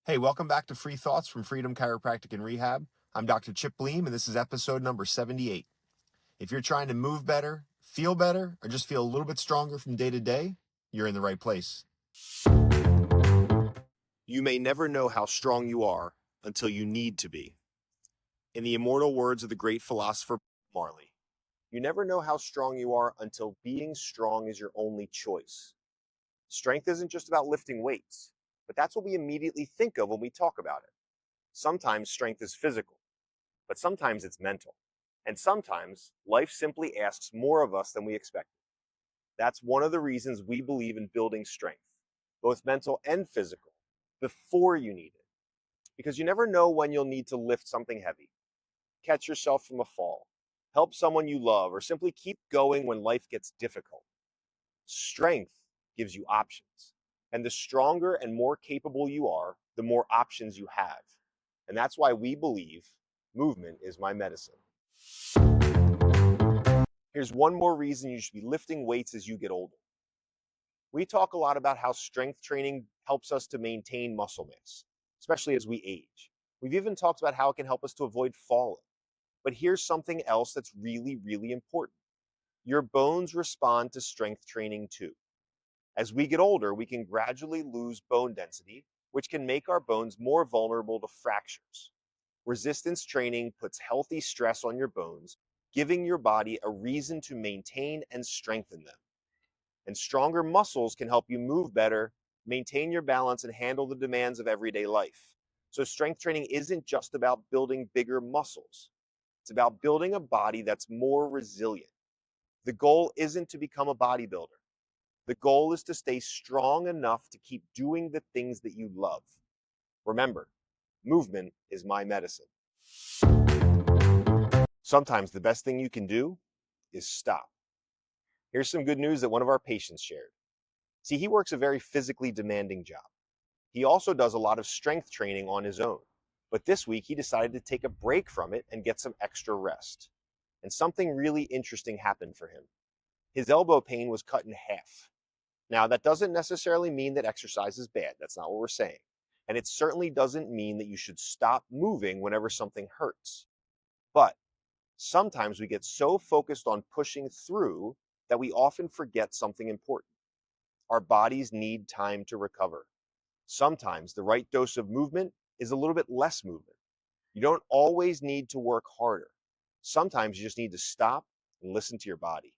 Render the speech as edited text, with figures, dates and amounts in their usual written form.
Hey, welcome back to Free Thoughts from Freedom Chiropractic and Rehab. I'm Dr. Chip Bleem, and this is episode number 78. If you're trying to move better, or just feel a little bit stronger from day to day, you're in the right place. You may never know how strong you are until you need to be. In the immortal words of the great philosopher Marley, you never know how strong you are until being strong is your only choice. Strength isn't just about lifting weights, but that's what we immediately think of when we talk about it. Sometimes strength is physical, but sometimes it's mental. And sometimes life simply asks more of us than we expected. That's one of the reasons we believe in building strength, both mental and physical, before you need it. Because you never know when you'll need to lift something heavy, catch yourself from a fall, help someone you love, or simply keep going when life gets difficult. Strength gives you options. And the stronger and more capable you are, the more options you have. And that's why we believe movement is my medicine. Here's one more reason you should be lifting weights as you get older. We talk a lot about how strength training helps us to maintain muscle mass, especially as we age. We've even talked about how it can help us to avoid falling. But here's something else that's really, really important. Your bones respond to strength training too. As we get older, we can gradually lose bone density, which can make our bones more vulnerable to fractures. Resistance training puts healthy stress on your bones, giving your body a reason to maintain and strengthen them. And stronger muscles can help you move better, maintain your balance, and handle the demands of everyday life. So strength training isn't just about building bigger muscles. It's about building a body that's more resilient. The goal isn't to become a bodybuilder. The goal is to stay strong enough to keep doing the things that you love. Remember, movement is my medicine. Sometimes the best thing you can do is stop. Here's some good news that one of our patients shared. See, he works a very physically demanding job. He also does a lot of strength training on his own. But this week he decided to take a break from it and get some extra rest. And something really interesting happened for him. His elbow pain was cut in half. Now, that doesn't necessarily mean that exercise is bad. That's not what we're saying. And it certainly doesn't mean that you should stop moving whenever something hurts. But sometimes we get so focused on pushing through that we often forget something important. Our bodies need time to recover. Sometimes the right dose of movement is a little bit less movement. You don't always need to work harder. Sometimes you just need to stop and listen to your body.